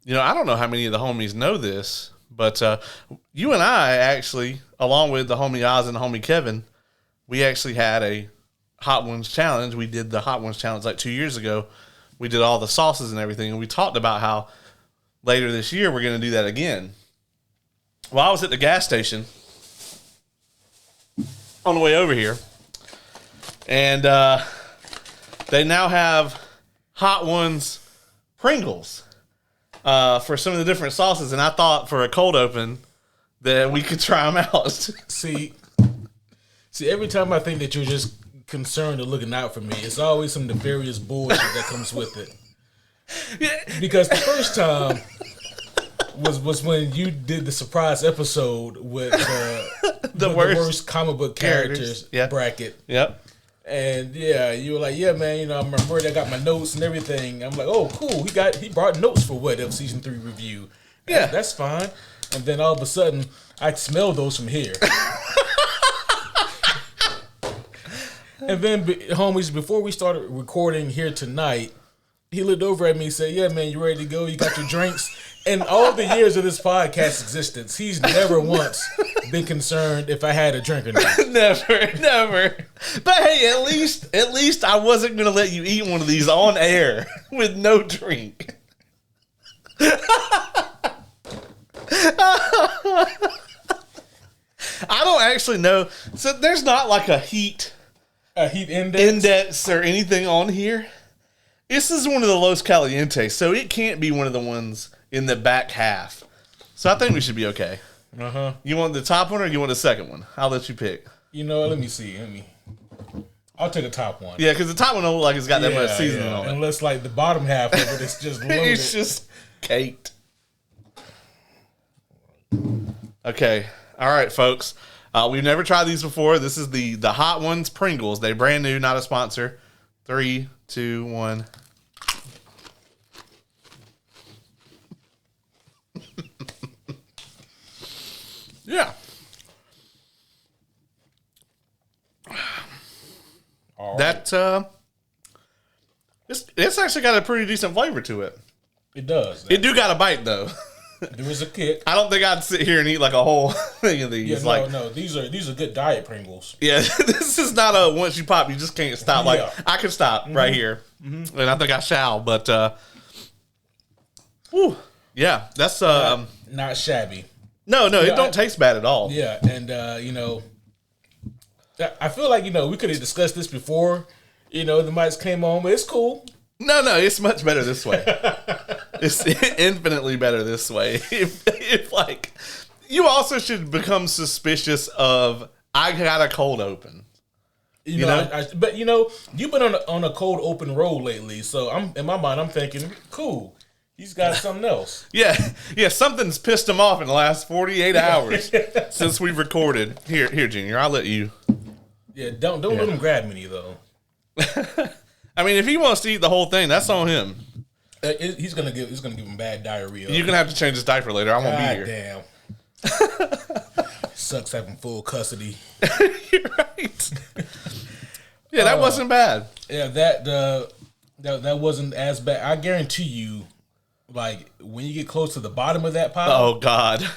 I don't know how many of the homies know this, but you and I actually, along with the homie Oz and the homie Kevin, we actually had a Hot Ones challenge. We did the Hot Ones challenge like 2 years ago. We did all the sauces and everything, and we talked about how later this year we're going to do that again. Well, I was at the gas station on the way over here, and they now have Hot Ones Pringles for some of the different sauces, and I thought for a cold open that we could try them out. See, every time I think that you're just concerned or looking out for me, it's always some nefarious bullshit that comes with it. Because the first time was when you did the surprise episode with the worst comic book characters bracket. Yep. And you were like, yeah, man, I'm worried I got my notes and everything. I'm like, oh, cool. He brought notes for What If Season 3 review. Yeah. That's fine. And then all of a sudden, I smell those from here. And then, homies, before we started recording here tonight, he looked over at me and said, yeah, man, you ready to go? You got your drinks? In all the years of this podcast existence, he's never once been concerned if I had a drink or not. Never. But hey, at least I wasn't going to let you eat one of these on air with no drink. I don't actually know. So there's not like a heat index or anything on here. This is one of the Los Calientes, so it can't be one of the ones in the back half. So I think we should be okay. Uh-huh. You want the top one or you want the second one? I'll let you pick. Let me see. I'll take the top one. Yeah, because the top one don't look like it's got that much seasoning on it. Unless like the bottom half of it is just loaded. It's just caked. Okay. All right, folks. We've never tried these before. This is the Hot Ones Pringles. They're brand new, not a sponsor. 3, 2, 1. Yeah. All right. It's actually got a pretty decent flavor to it. It does. It do got a bite though. There is a kick. I don't think I'd sit here and eat like a whole thing of these. Yeah, no. These are good diet Pringles. Yeah, this is not a once you pop, you just can't stop. Like I could stop right here, and I think I shall. But, yeah, that's not shabby. No, it don't taste bad at all. Yeah, and I feel like we could have discussed this before. The mics came on, but it's cool. No, it's much better this way. It's infinitely better this way. If like, you also should become suspicious of I got a cold open. But you've been on a cold open roll lately, so in my mind I'm thinking, cool. He's got something else. Yeah, something's pissed him off in the last 48 hours since we've recorded. Here, Junior, I'll let you. Yeah, don't let him grab me though. I mean, if he wants to eat the whole thing, that's on him. He's gonna give him bad diarrhea. You're gonna have to change his diaper later. I won't be here. Damn. Sucks having full custody. You're right. Yeah, that wasn't bad. Yeah, that wasn't as bad. I guarantee you, like when you get close to the bottom of that pile. Oh God.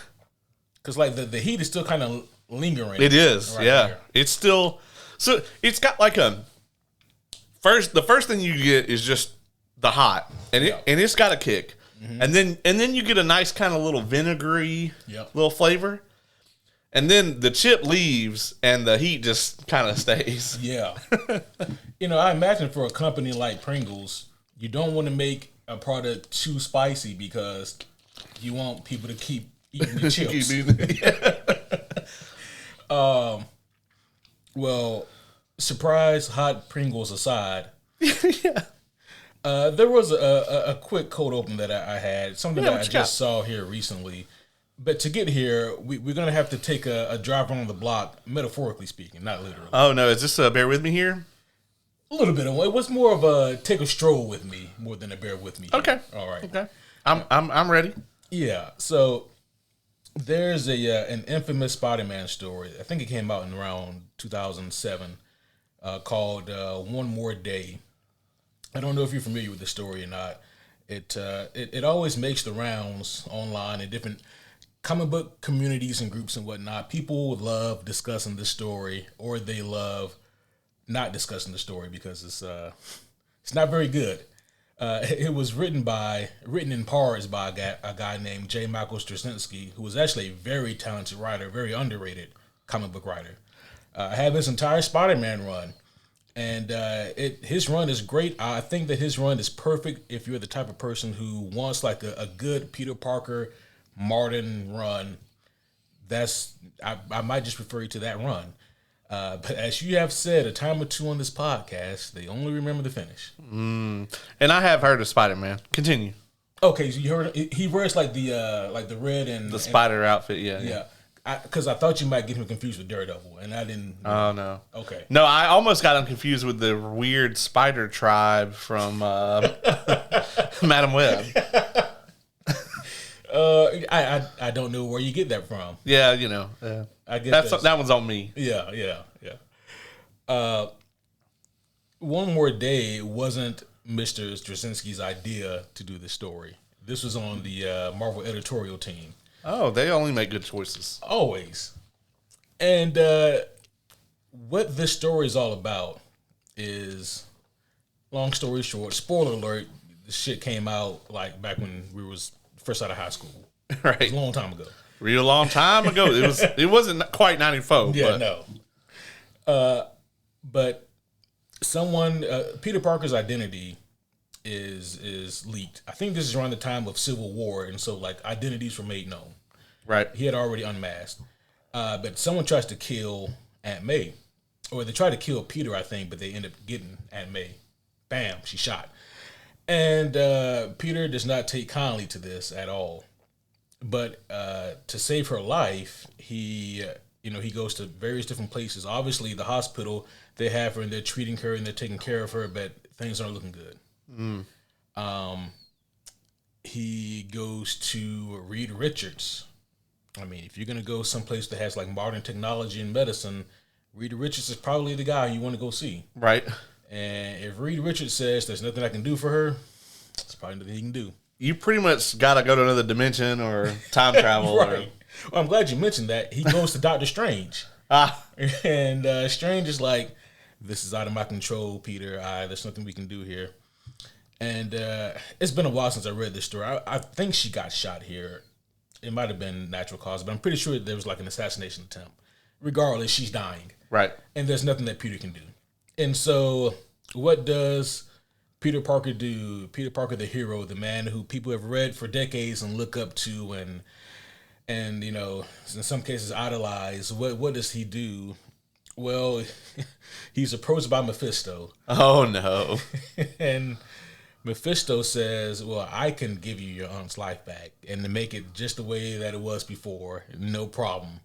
Because like the heat is still kind of lingering. It is. Right yeah. there. It's still. So it's got like the first thing you get is just the hot, and it's got a kick, and then you get a nice kind of little vinegary little flavor, and then the chip leaves and the heat just kind of stays. Yeah, I imagine for a company like Pringles, you don't want to make a product too spicy because you want people to keep eating the chips. Well, surprise hot Pringles aside. Yeah. There was a quick cold open that I had, something that I just saw here recently. But to get here, we're going to have to take a drive around the block, metaphorically speaking, not literally. Oh, no. Is this bear with me here? A little bit of it. was more of a take a stroll with me more than a bear with me. Okay. All right. Okay. I'm ready. Yeah. So there's an infamous Spider-Man story. I think it came out in around 2007 called One More Day. I don't know if you're familiar with the story or not. It always makes the rounds online in different comic book communities and groups and whatnot. People love discussing the story, or they love not discussing the story because it's not very good. It was written in parts by a guy named J. Michael Straczynski, who was actually a very talented writer, very underrated comic book writer. I have his entire Spider-Man run, and his run is great. I think that his run is perfect if you're the type of person who wants like a good Peter Parker, Martin run. I might just refer you to that run. But as you have said a time or two on this podcast, they only remember the finish. And I have heard of Spider-Man. Continue. Okay, so you heard he wears like the red and the spider outfit. Yeah. Because I thought you might get him confused with Daredevil, and I didn't. Oh no. Okay. No, I almost got him confused with the weird spider tribe from Madam Web. I don't know where you get that from. Yeah, I guess that one's on me. Yeah. One More Day wasn't Mr. Straczynski's idea to do this story. This was on the Marvel editorial team. Oh, they only make good choices. Always. And what this story is all about is, long story short, spoiler alert, this shit came out like back when we was first out of high school. Right. It was a long time ago. Real long time ago. It wasn't quite 94. Yeah, but. no. But someone, Peter Parker's identity is leaked. I think this is around the time of Civil War, and so like identities were made known. Right. He had already unmasked. But someone tries to kill Aunt May. Or they try to kill Peter, I think, but they end up getting Aunt May. Bam, she's shot. And Peter does not take kindly to this at all. But to save her life, he goes to various different places. Obviously, the hospital, they have her and they're treating her and they're taking care of her, but things aren't looking good. He goes to Reed Richards. I mean, if you're going to go someplace that has like modern technology and medicine, Reed Richards is probably the guy you want to go see. Right. And if Reed Richards says there's nothing I can do for her, it's probably nothing he can do. You pretty much got to go to another dimension or time travel. Right. Well, I'm glad you mentioned that. He goes to Doctor Strange. And Strange is like, this is out of my control, Peter. There's nothing we can do here. And it's been a while since I read this story. I think she got shot here. It might have been natural cause, but I'm pretty sure there was like an assassination attempt. Regardless, she's dying. Right. And there's nothing that Peter can do. And so what does Peter Parker do? Peter Parker, the hero, the man who people have read for decades and look up to and in some cases idolize. What does he do? Well, he's approached by Mephisto. Oh, no. And Mephisto says, well, I can give you your aunt's life back and to make it just the way that it was before, no problem.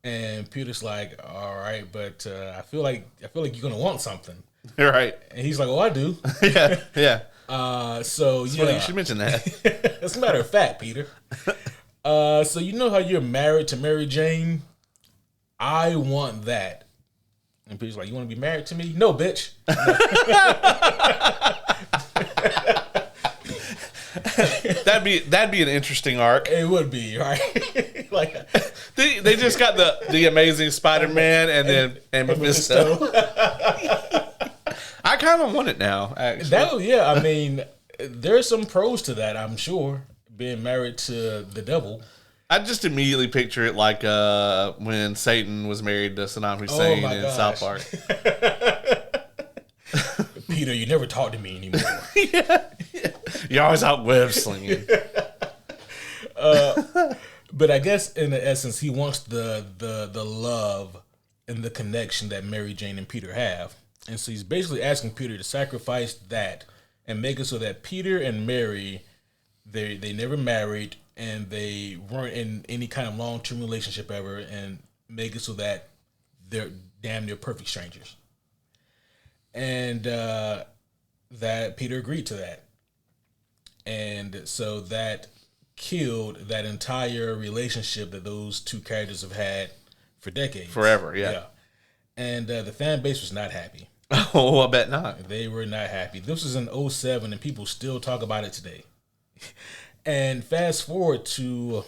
And Peter's like, all right, but I feel like you're going to want something. You're right. And he's like, oh, I do. Yeah. So, it's yeah. funny you should mention that. As a matter of fact, Peter. So you know how you're married to Mary Jane? I want that. And Peter's like, you want to be married to me? No, bitch. That'd be an interesting arc. It would be, right? Like they just got the Amazing Spider-Man and Mephisto. I kind of want it now. Actually, I mean, there's some pros to that. I'm sure being married to the devil. I just immediately picture it like when Satan was married to Saddam Hussein in South Park. Peter, you never talk to me anymore. Yeah. You're always out web slinging. But I guess in the essence, he wants the love and the connection that Mary Jane and Peter have. And so he's basically asking Peter to sacrifice that and make it so that Peter and Mary, they never married and they weren't in any kind of long-term relationship ever, and make it so that they're damn near perfect strangers. And that Peter agreed to that. And so that killed that entire relationship that those two characters have had for decades. Forever, yeah. And the fan base was not happy. Oh, I bet not. They were not happy. This was in '07, and people still talk about it today. And fast forward to,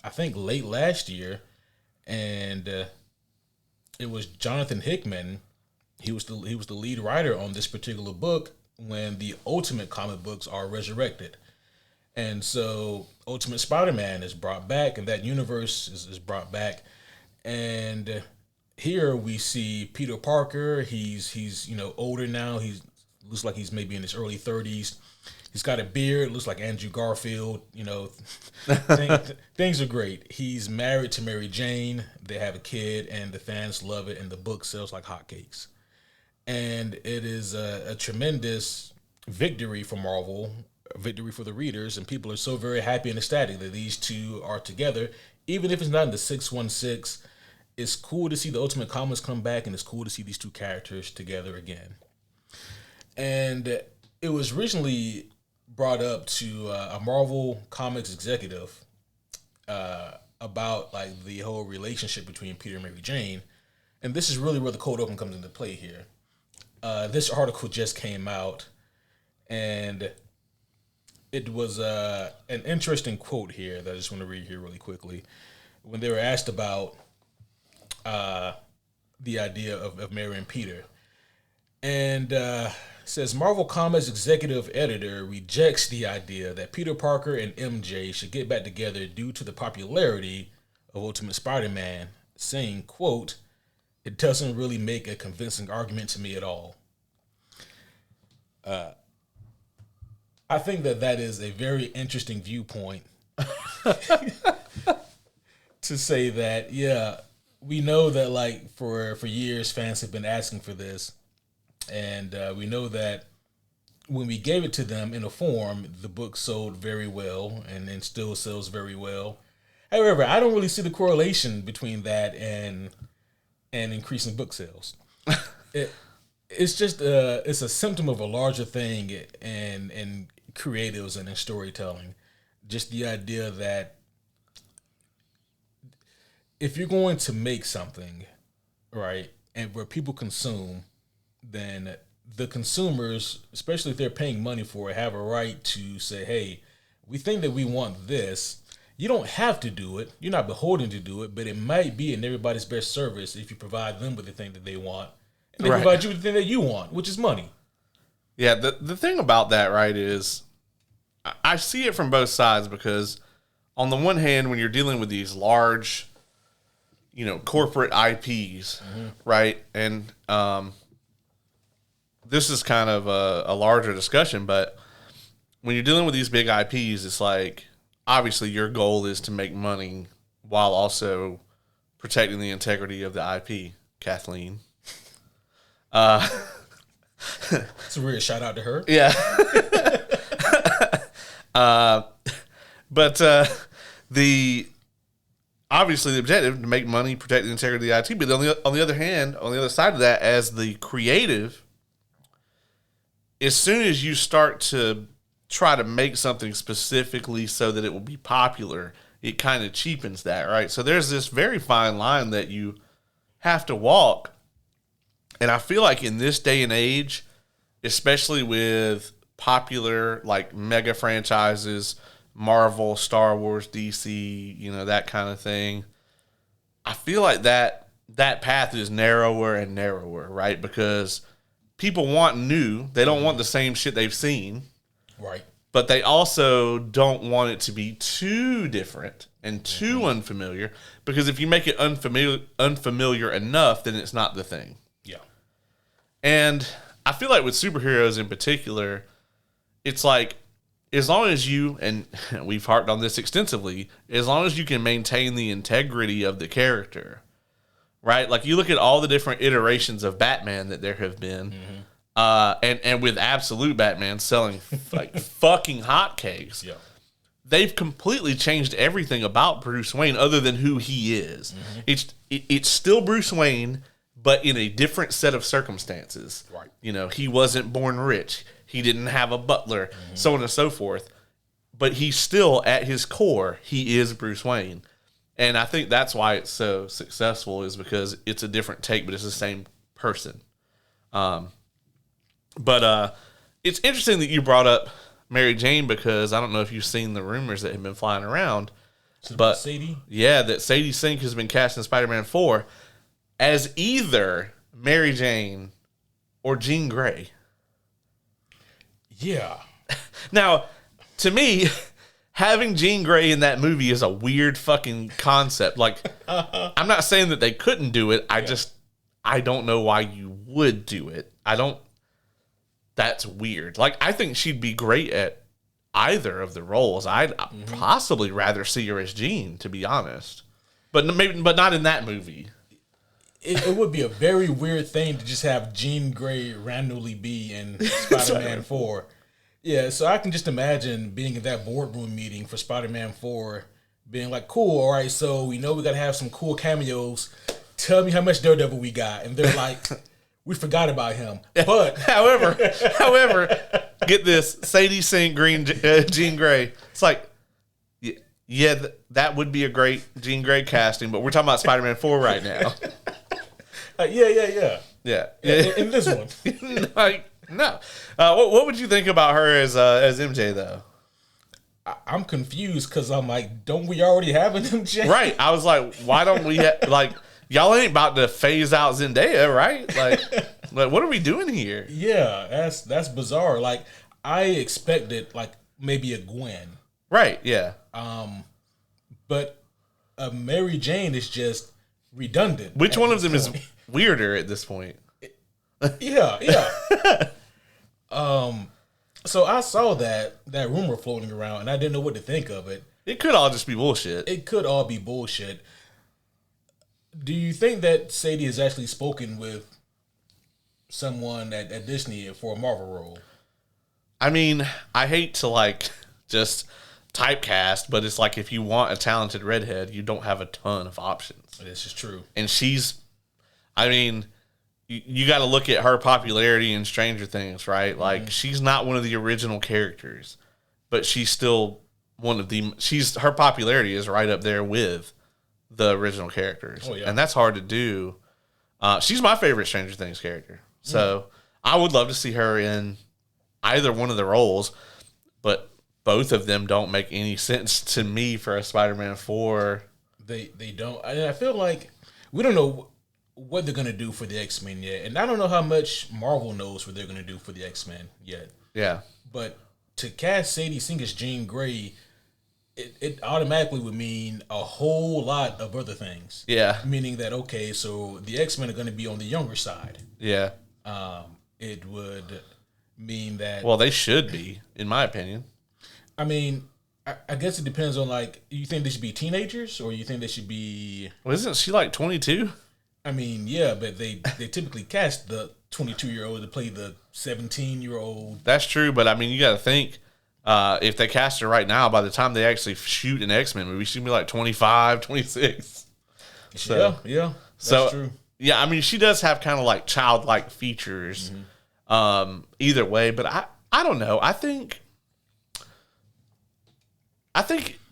I think, late last year, and it was Jonathan Hickman. He was the lead writer on this particular book when the Ultimate comic books are resurrected. And so Ultimate Spider-Man is brought back, and that universe is brought back. And here we see Peter Parker. He's older now. He looks like he's maybe in his early 30s. He's got a beard. Looks like Andrew Garfield. Things are great. He's married to Mary Jane. They have a kid, and the fans love it, and the book sells like hotcakes. And it is a tremendous victory for Marvel, a victory for the readers, and people are so very happy and ecstatic that these two are together. Even if it's not in the 616, it's cool to see the Ultimate Comics come back, and it's cool to see these two characters together again. And it was recently brought up to a Marvel Comics executive about like the whole relationship between Peter and Mary Jane. And this is really where the cold open comes into play here. This article just came out, and it was an interesting quote here that I just want to read here really quickly. When they were asked about the idea of Mary and Peter. And says, Marvel Comics executive editor rejects the idea that Peter Parker and MJ should get back together due to the popularity of Ultimate Spider-Man, saying, quote, "It doesn't really make a convincing argument to me at all." I think that is a very interesting viewpoint to say that, yeah, we know that like for years fans have been asking for this, and we know that when we gave it to them in a form, the book sold very well and still sells very well. However, I don't really see the correlation between that and increasing book sales. It's just it's a symptom of a larger thing and creatives and in storytelling. Just the idea that if you're going to make something, right, and where people consume, then the consumers, especially if they're paying money for it, have a right to say, hey, we think that we want this. You don't have to do it. You're not beholden to do it, but it might be in everybody's best service if you provide them with the thing that they want. And they provide you with the thing that you want, which is money. Yeah, the thing about that, right, is I see it from both sides, because on the one hand, when you're dealing with these large, corporate IPs, right, and this is kind of a larger discussion, but when you're dealing with these big IPs, it's like, obviously your goal is to make money while also protecting the integrity of the IP, Kathleen. It's a weird shout out to her. Yeah. But obviously the objective to make money, protect the integrity of the IT. But on the other hand, on the other side of that, as the creative, as soon as you start to try to make something specifically so that it will be popular, it kind of cheapens that, right? So there's this very fine line that you have to walk. And I feel like in this day and age, especially with popular, like, mega franchises, Marvel, Star Wars, DC, that kind of thing, I feel like that path is narrower and narrower, right? Because people want new. They don't want the same shit they've seen. Right. But they also don't want it to be too different and too unfamiliar, because if you make it unfamiliar enough, then it's not the thing. Yeah. And I feel like with superheroes in particular, it's like, as long as you, and we've harped on this extensively, as long as you can maintain the integrity of the character, right? Like, you look at all the different iterations of Batman that there have been, and with Absolute Batman selling like fucking hotcakes, they've completely changed everything about Bruce Wayne other than who he is. It's still Bruce Wayne, but in a different set of circumstances. Right. He wasn't born rich. He didn't have a butler, so on and so forth. But he's still, at his core, he is Bruce Wayne. And I think that's why it's so successful, is because it's a different take, but it's the same person. But it's interesting that you brought up Mary Jane because I don't know if you've seen the rumors that have been flying around. But Sadie? Yeah, that Sadie Sink has been cast in Spider-Man 4 as either Mary Jane or Jean Grey. Yeah. Now, to me, having Jean Grey in that movie is a weird fucking concept. Like, I'm not saying that they couldn't do it. I don't know why you would do it. That's weird. Like, I think she'd be great at either of the roles. I'd possibly rather see her as Jean, to be honest. But not in that movie. It would be a very weird thing to just have Jean Grey randomly be in Spider-Man 4. Yeah, so I can just imagine being in that boardroom meeting for Spider-Man 4, being like, cool, all right, so we know we got to have some cool cameos. Tell me how much Daredevil we got. And they're like, we forgot about him. But however, get this, Sadie Sink, Jean Grey. It's like, yeah, that would be a great Jean Grey casting, but we're talking about Spider-Man 4 right now. Yeah. In this one. Like, no. What would you think about her as MJ, though? I'm confused because I'm like, don't we already have an MJ? Right. I was like, why don't we like, y'all ain't about to phase out Zendaya, right? Like what are we doing here? Yeah, that's bizarre. Like, I expected, like, maybe a Gwen. Right, yeah. But Mary Jane is just redundant. Which one of them is weirder at this point? Yeah. So I saw that rumor floating around, and I didn't know what to think of it. It could all just be bullshit. It could all be bullshit. Do you think that Sadie has actually spoken with someone at Disney for a Marvel role? I mean, I hate to, like, just typecast, but it's like if you want a talented redhead, you don't have a ton of options. This is true. And you got to look at her popularity in Stranger Things, right? Like, she's not one of the original characters, but she's still one of the... her popularity is right up there with the original characters. Oh, yeah. And that's hard to do. She's my favorite Stranger Things character. So I would love to see her in either one of the roles, but both of them don't make any sense to me for a Spider-Man 4. They don't. And I feel like we don't know what they're going to do for the X-Men yet. And I don't know how much Marvel knows what they're going to do for the X-Men yet. Yeah. But to cast Sadie Sink as Jean Grey, it automatically would mean a whole lot of other things. Yeah. Meaning that, okay, so the X-Men are going to be on the younger side. Yeah. It would mean that... Well, they should be, in my opinion. I mean, I guess it depends on, like, you think they should be teenagers or you think they should be... Well, isn't she like 22? I mean, yeah, but they typically cast the 22-year-old to play the 17-year-old. That's true, but I mean, you got to think, if they cast her right now, by the time they actually shoot an X-Men movie, she'd be like 25, 26. So, yeah, that's true. Yeah, I mean, she does have kind of like childlike features either way, but I don't know. I think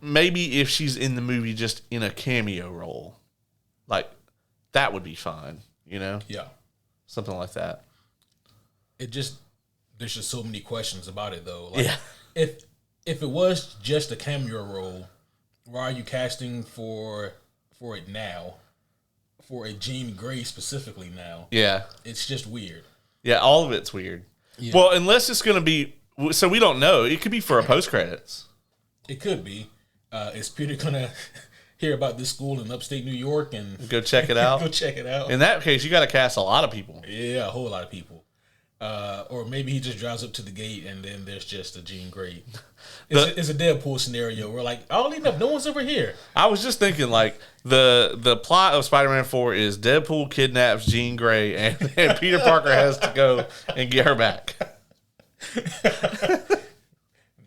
maybe if she's in the movie just in a cameo role, like, that would be fine, you know? Yeah. Something like that. There's just so many questions about it, though. Like, yeah. If it was just a cameo role, why are you casting for it now? For a Jean Grey specifically now? Yeah. It's just weird. Yeah, all of it's weird. Yeah. Well, unless it's going to be... So we don't know. It could be for a post-credits. It could be. Is Peter going to hear about this school in upstate New York and... Go check it out? Go check it out. In that case, you got to cast a lot of people. Yeah, a whole lot of people. Or maybe he just drives up to the gate and then there's just a Jean Grey. It's a Deadpool scenario where, like, oddly enough, no one's over here. I was just thinking, like, the plot of Spider-Man 4 is Deadpool kidnaps Jean Grey and Peter Parker has to go and get her back.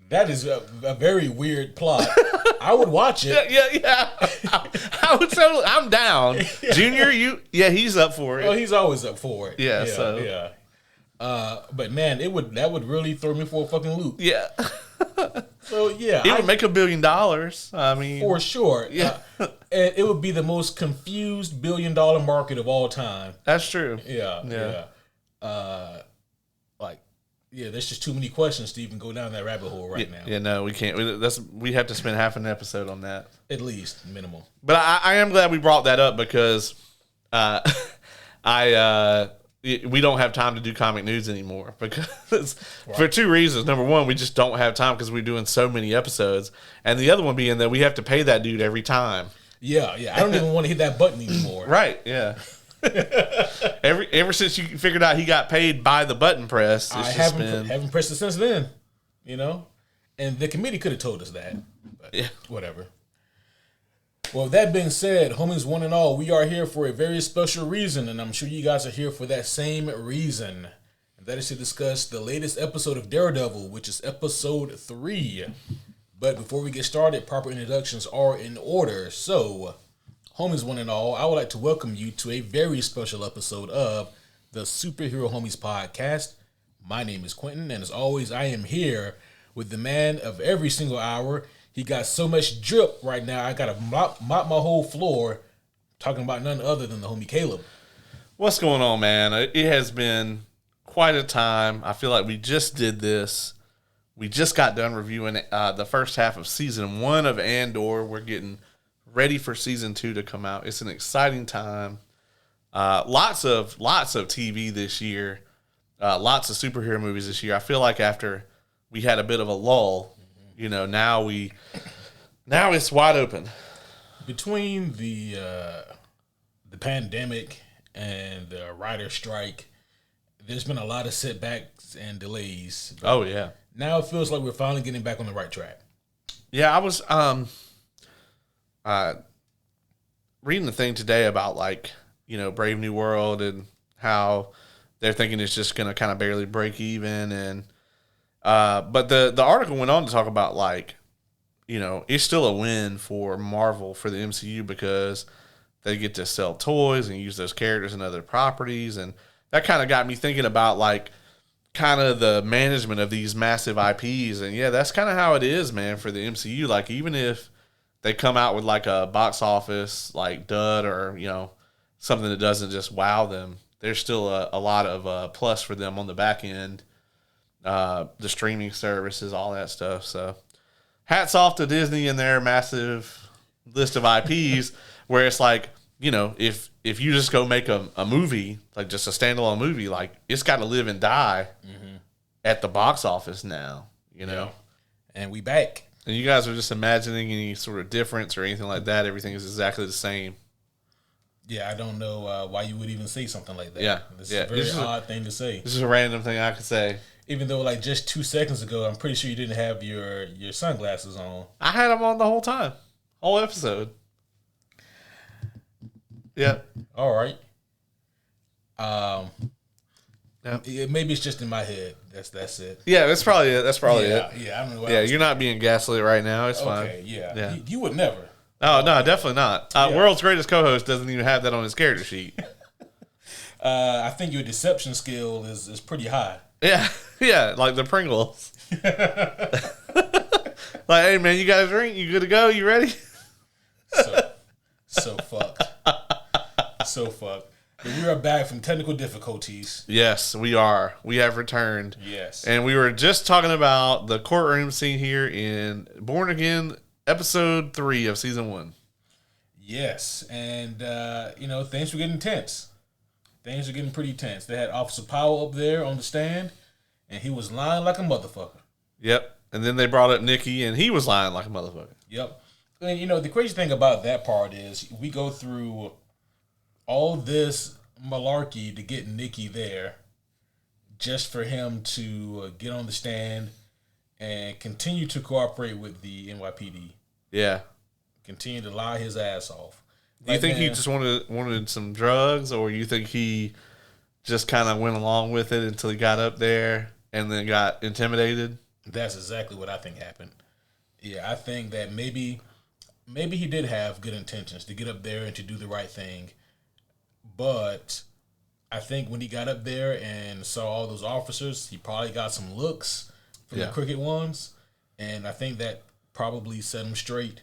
That is a very weird plot. I would watch it. Yeah. I would totally. I'm down. Junior, he's up for it. Oh, he's always up for it. Yeah. But man, that would really throw me for a fucking loop. Yeah. So yeah, it would make $1 billion. I mean, for sure. Yeah. And it would be the most confused $1 billion market of all time. That's true. Yeah. like, yeah, there's just too many questions to even go down that rabbit hole right now. Yeah, no, we can't. We have to spend half an episode on that. At least, minimum. But I am glad we brought that up because we don't have time to do comic news anymore because for two reasons. Number one, we just don't have time because we're doing so many episodes. And the other one being that we have to pay that dude every time. Yeah. I don't even want to hit that button anymore. Right, yeah. Ever since you figured out he got paid by the button press, I haven't pressed it since then, and the committee could have told us that, but whatever. Well, that being said, homies one and all, we are here for a very special reason, and I'm sure you guys are here for that same reason, and that is to discuss the latest episode of Daredevil, which is episode 3. But before we get started, proper introductions are in order. So, homies one and all, I would like to welcome you to a very special episode of the Superhero Homies Podcast. My name is Quentin, and as always, I am here with the man of every single hour. He got so much drip right now, I got to mop my whole floor, talking about none other than the homie Caleb. What's going on, man? It has been quite a time. I feel like we just did this. We just got done reviewing the first half of season 1 of Andor. We're getting ready for season 2 to come out. It's an exciting time. Lots of TV this year. Lots of superhero movies this year. I feel like after we had a bit of a lull, now it's wide open. Between the pandemic and the writer strike, there's been a lot of setbacks and delays. Oh yeah. Now it feels like we're finally getting back on the right track. Yeah, I was reading the thing today about Brave New World and how they're thinking it's just going to kind of barely break even, and but the article went on to talk about it's still a win for Marvel, for the MCU, because they get to sell toys and use those characters and other properties, and that kind of got me thinking about kind of the management of these massive IPs. And yeah, that's kind of how it is, man, for the MCU. Even if they come out with a box office dud or something that doesn't just wow them, there's still a lot of plus for them on the back end, the streaming services, all that stuff. So hats off to Disney and their massive list of IPs, where it's if you just go make a movie, just a standalone movie, it's got to live and die at the box office now, Yeah. And we back. And you guys are just imagining any sort of difference or anything like that. Everything is exactly the same. Yeah, I don't know why you would even say something like that. Yeah. This is a very odd thing to say. This is a random thing I could say. Even though just 2 seconds ago, I'm pretty sure you didn't have your sunglasses on. I had them on the whole time. Whole episode. Yeah. All right. Yeah. Maybe it's just in my head. That's it. Yeah, that's probably it. Yeah, I don't know. Yeah, you're not being gaslit right now. It's fine. Okay, yeah. You would never. Oh, no, definitely not. World's Greatest Co-Host doesn't even have that on his character sheet. I think your deception skill is pretty high. Yeah, like the Pringles. Hey, man, you got a drink? You good to go? You ready? So fucked. So fucked. But we are back from technical difficulties. Yes, we are. We have returned. Yes. And we were just talking about the courtroom scene here in Born Again, episode 3 of season 1. Yes. And, things were getting tense. Things were getting pretty tense. They had Officer Powell up there on the stand, and he was lying like a motherfucker. Yep. And then they brought up Nikki, and he was lying like a motherfucker. Yep. And, the crazy thing about that part is we go through all this malarkey to get Nikki there just for him to get on the stand and continue to cooperate with the NYPD. Yeah. Continue to lie his ass off. Do you think he just wanted some drugs, or you think he just kind of went along with it until he got up there and then got intimidated? That's exactly what I think happened. Yeah, I think that maybe he did have good intentions to get up there and to do the right thing. But I think when he got up there and saw all those officers, he probably got some looks from the crooked ones. And I think that probably set him straight.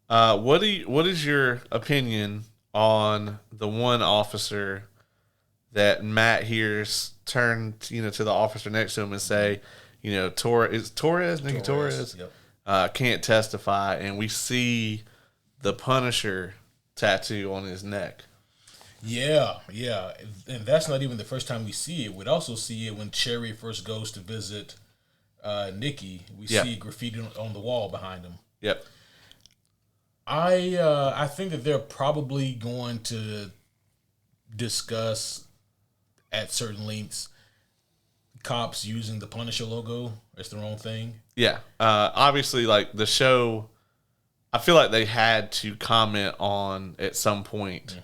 What is your opinion on the one officer that Matt hears turn, to the officer next to him and say, Torres, Nicky Torres, Yep. can't testify, and we see the Punisher tattoo on his neck. Yeah, and that's not even the first time we see it. We'd also see it when Cherry first goes to visit Nikki. We see graffiti on the wall behind him. Yep. I think that they're probably going to discuss at certain lengths cops using the Punisher logo as their own thing. Yeah. Obviously, like the show, I feel like they had to comment on at some point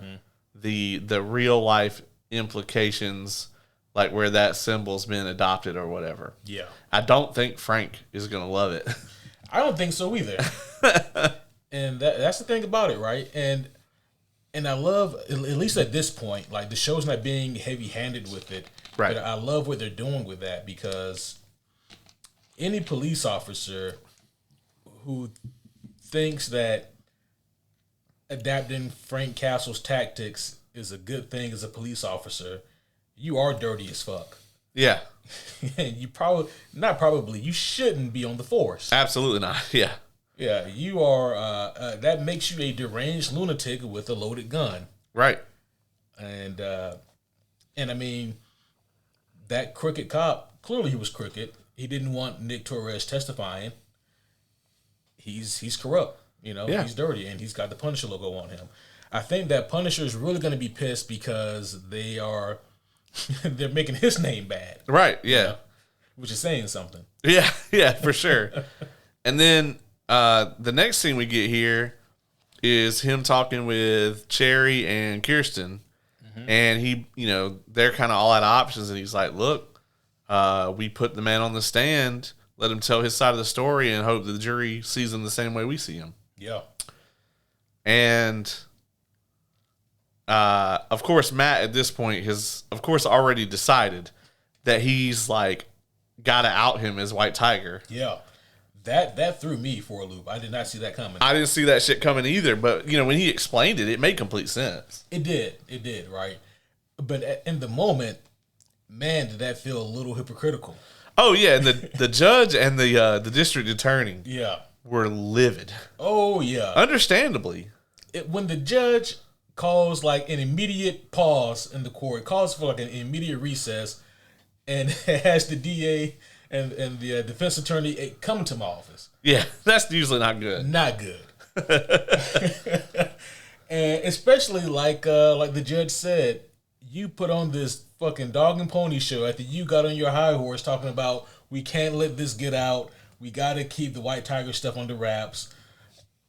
the real life implications, like where that symbol's been adopted or whatever. Yeah. I don't think Frank is going to love it. I don't think so either. And that's the thing about it, right? And I love, at least at this point, like the show's not being heavy-handed with it. Right. But I love what they're doing with that, because any police officer who thinks that adapting Frank Castle's tactics is a good thing as a police officer, you are dirty as fuck. Yeah. And you shouldn't be on the force. Absolutely not. Yeah. Yeah, you are. That makes you a deranged lunatic with a loaded gun. Right. And I mean, that crooked cop, clearly he was crooked. He didn't want Nick Torres testifying. He's corrupt. He's dirty, and he's got the Punisher logo on him. I think that Punisher is really going to be pissed because they're making his name bad. Right. Yeah. Which is saying something. Yeah. Yeah. For sure. And then the next scene we get here is him talking with Cherry and Kirsten, and he, they're kind of all out of options, and he's like, "Look, we put the man on the stand, let him tell his side of the story, and hope that the jury sees him the same way we see him." Yeah. And of course, Matt at this point has, of course, already decided that he's like got to out him as White Tiger. Yeah. That threw me for a loop. I did not see that coming. I didn't see that shit coming either, but when he explained it, it made complete sense. It did, right? But in the moment, man, did that feel a little hypocritical. Oh yeah, and the judge and the district attorney, were livid. Oh yeah, understandably. When the judge calls like an immediate pause in the court, calls for like an immediate recess, and has the DA and the defense attorney come to my office. Yeah, that's usually not good. Not good. And especially like the judge said, you put on this fucking dog and pony show after you got on your high horse talking about we can't let this get out. We got to keep the White Tiger stuff under wraps.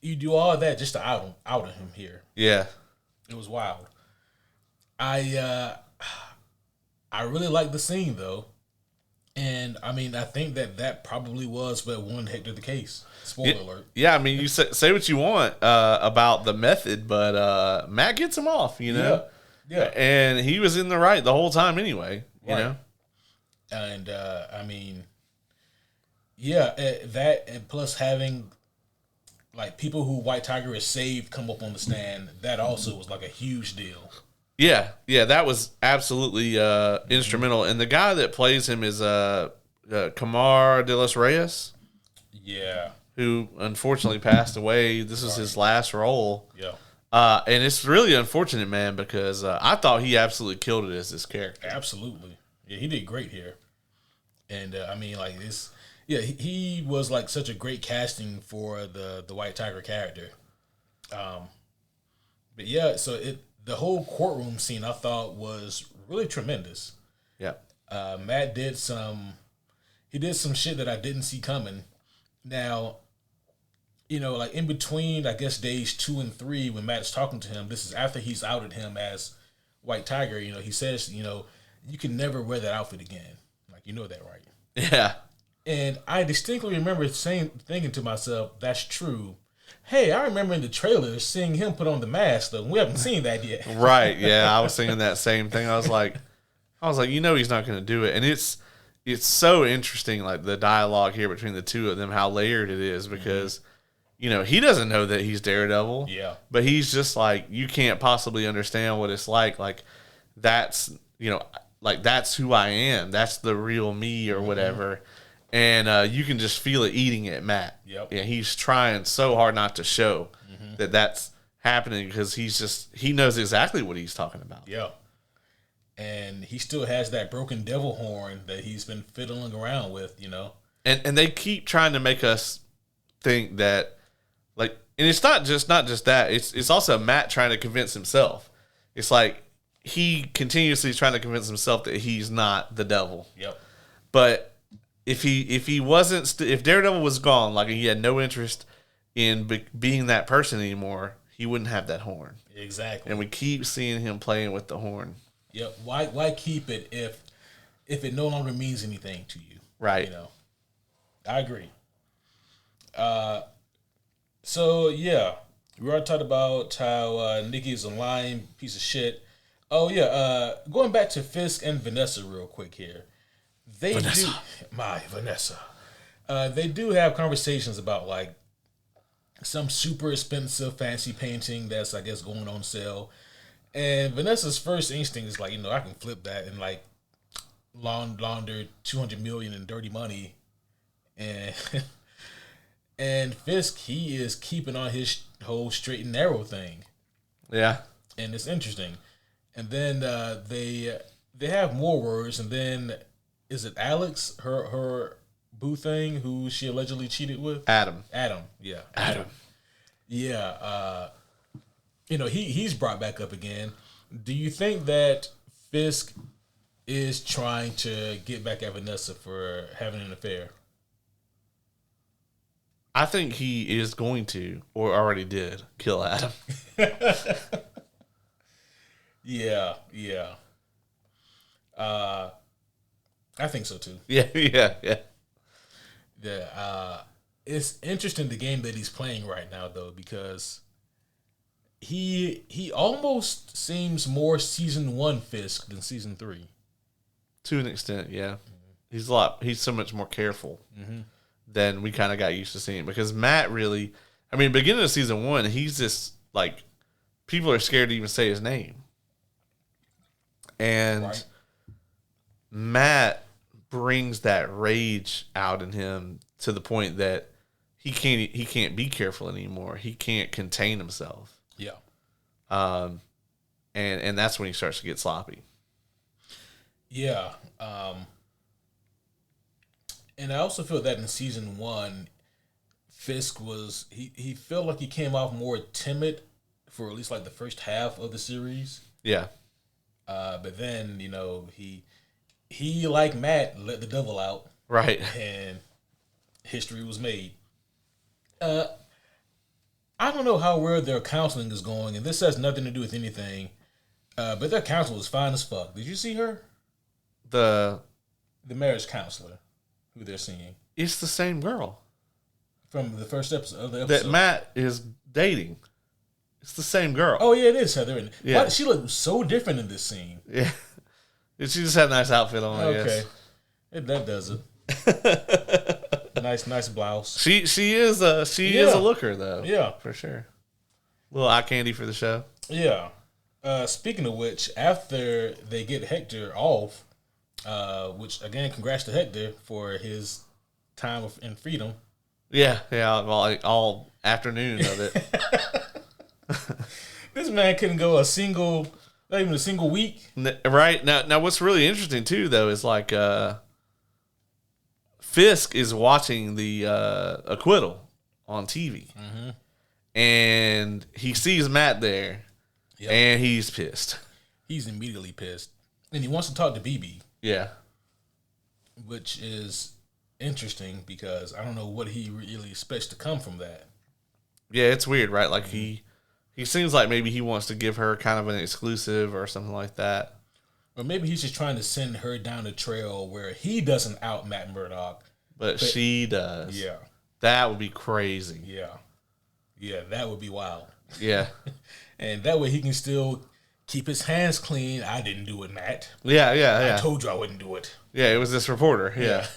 You do all that just to out him here. Yeah, it was wild. I really like the scene though. And I mean, I think that probably was what won Hector the case. Spoiler alert. Yeah, I mean, you say what you want about the method, but Matt gets him off, Yeah. And he was in the right the whole time anyway, you know? And, I mean, that and plus having, like, people who White Tiger has saved come up on the stand, that also was, like, a huge deal. Yeah, that was absolutely instrumental. And the guy that plays him is Camar de los Reyes. Yeah. Who unfortunately passed away. This is his last role. Yeah. And it's really unfortunate, man, because I thought he absolutely killed it as this character. Absolutely. Yeah, he did great here. And, I mean, like, this... Yeah, he was, like, such a great casting for the White Tiger character. But, yeah, so the whole courtroom scene I thought was really tremendous. Yeah. Matt did some shit that I didn't see coming. Now, like in between, I guess, days 2 and 3 when Matt's talking to him, this is after he's outed him as White Tiger, he says, you can never wear that outfit again. Like, you know that, right? Yeah. And I distinctly remember thinking to myself, that's true. Hey, I remember in the trailer seeing him put on the mask, though. We haven't seen that yet. Right, yeah. I was thinking that same thing. I was like, he's not going to do it. And it's so interesting, like, the dialogue here between the two of them, how layered it is, because, he doesn't know that he's Daredevil. Yeah. But he's just like, you can't possibly understand what it's like. Like, that's, like that's who I am. That's the real me or whatever. And you can just feel it eating at Matt. Yep. Yeah, he's trying so hard not to show that that's happening because he knows exactly what he's talking about. Yeah. And he still has that broken devil horn that he's been fiddling around with, And they keep trying to make us think that, like, and it's not just that. It's also Matt trying to convince himself. It's like he continuously trying to convince himself that he's not the devil. Yep. But if he wasn't, if Daredevil was gone, like he had no interest in being that person anymore, he wouldn't have that horn. Exactly. And we keep seeing him playing with the horn. Yep. Why keep it if it no longer means anything to you? Right. I agree. So yeah, we already talked about how Nikki's a lying piece of shit. Oh yeah, going back to Fisk and Vanessa real quick here. Vanessa. They do have conversations about like some super expensive fancy painting that's, I guess, going on sale. And Vanessa's first instinct is like, I can flip that and like launder $200 million in dirty money. And and Fisk, he is keeping on his whole straight and narrow thing. Yeah. And it's interesting. And then they have more words, and then is it Alex, her boo thing, who she allegedly cheated with? Adam. Yeah. Adam. Yeah. He's brought back up again. Do you think that Fisk is trying to get back at Vanessa for having an affair? I think he is going to, or already did, kill Adam. Yeah. I think so too. Yeah. It's interesting the game that he's playing right now, though, because he almost seems more season 1 Fisk than season 3. To an extent, yeah. He's so much more careful than we kind of got used to seeing. Because Matt really, beginning of season 1, he's just like, people are scared to even say his name. And right. Matt brings that rage out in him to the point that he can't be careful anymore. He can't contain himself. Yeah. And that's when he starts to get sloppy. Yeah. And I also feel that in season 1, Fisk was he felt like he came off more timid for at least like the first half of the series. Yeah. But then, he like Matt let the devil out. Right. And history was made. I don't know how well their counseling is going, and this has nothing to do with anything. But their counselor was fine as fuck. Did you see her? The marriage counselor who they're seeing. It's the same girl from the first episode. That Matt is dating. It's the same girl. Oh yeah, it is Heather. Yeah. She looked so different in this scene. Yeah, she just had a nice outfit on. I guess. That does it. nice blouse. She is a looker though. Yeah, for sure. A little eye candy for the show. Yeah. Speaking of which, after they get Hector off, which again, congrats to Hector for his time in freedom. Yeah, all afternoon of it. This man couldn't go not even a single week. Right now, what's really interesting too, though, is like Fisk is watching the acquittal on TV, and he sees Matt there, and he's pissed. He's immediately pissed, and he wants to talk to BB. Yeah, which is interesting because I don't know what he really expects to come from that. Yeah, it's weird, right? Like he seems like maybe he wants to give her kind of an exclusive or something like that. Or maybe he's just trying to send her down a trail where he doesn't out Matt Murdock. But she does. Yeah. That would be crazy. Yeah. Yeah, that would be wild. Yeah. And that way he can still keep his hands clean. I didn't do it, Matt. Yeah. I told you I wouldn't do it. Yeah, it was this reporter. Yeah.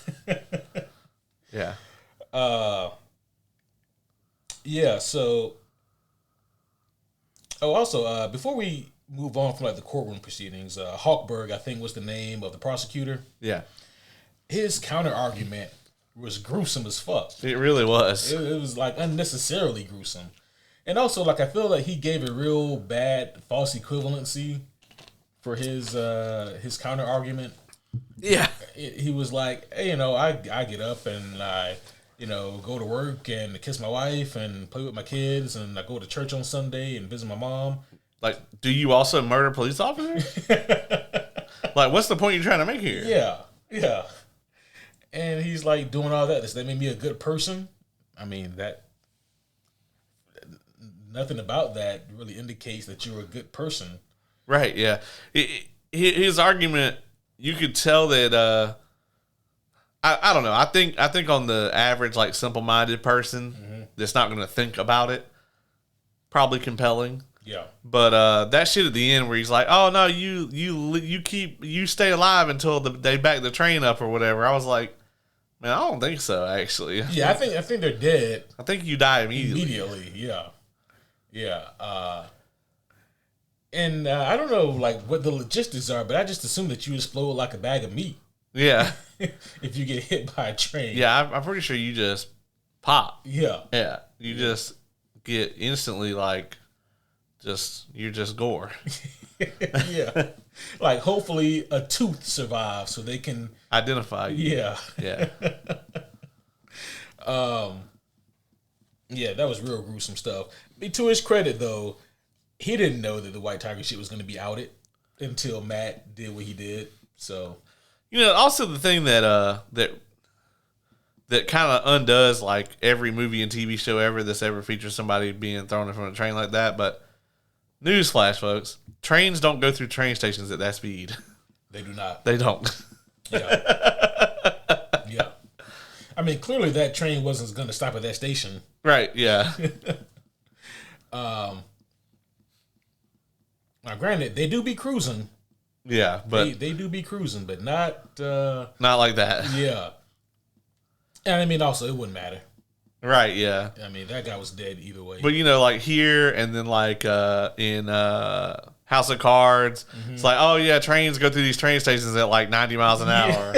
Yeah. Yeah, so... Oh, also, before we move on from like the courtroom proceedings. Hawkberg, I think, was the name of the prosecutor. Yeah. His counter argument was gruesome as fuck. It really was. It was like unnecessarily gruesome. And also, like, I feel like he gave a real bad false equivalency for his counter argument. Yeah. He was like, hey, I get up and I, go to work and kiss my wife and play with my kids and I go to church on Sunday and visit my mom. Like, do you also murder police officers? Like, what's the point you're trying to make here? Yeah. And he's like doing all that. Does that make me a good person? I mean, nothing about that really indicates that you're a good person. Right, yeah. His argument, you could tell that, I don't know. I think on the average, like, simple-minded person that's not going to think about it, probably compelling. Yeah. But that shit at the end where he's like, "Oh no, you stay alive until they back the train up or whatever." I was like, "Man, I don't think so. Actually, yeah, I think they're dead. I think you die immediately." Yeah. And I don't know like what the logistics are, but I just assume that you explode like a bag of meat. Yeah. If you get hit by a train. Yeah, I'm pretty sure you just pop. Yeah. Yeah, you just get instantly like. You're just gore. Yeah. Like, hopefully a tooth survives so they can identify you. Yeah. Yeah. Yeah, that was real gruesome stuff. To his credit, though, he didn't know that the White Tiger shit was going to be outed until Matt did what he did. So, also the thing that kind of undoes like every movie and TV show ever that's ever features somebody being thrown in front of a train like that, but newsflash, folks. Trains don't go through train stations at that speed. They do not. They don't. Yeah. I mean, clearly that train wasn't going to stop at that station. Right, yeah. Now, granted, they do be cruising. Yeah, but... They do be cruising, but not... not like that. Yeah. And I mean, also, it wouldn't matter. Right, yeah. I mean, that guy was dead either way. But, like here and then like in House of Cards, it's like, oh, yeah, trains go through these train stations at like 90 miles an hour.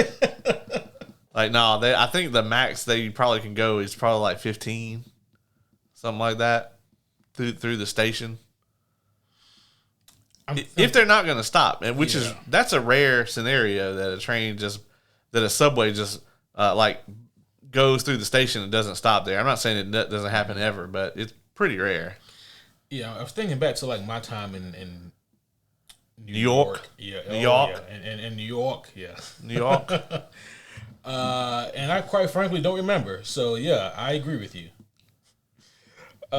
Like, no, I think the max they probably can go is probably like 15, something like that, through the station. If they're not going to stop, and that's a rare scenario that a subway just like goes through the station and doesn't stop there. I'm not saying it doesn't happen ever, but it's pretty rare. Yeah, I was thinking back to like my time in New York. Yeah, New York. Yeah. And New York, yeah. New York. And I quite frankly don't remember. So yeah, I agree with you. We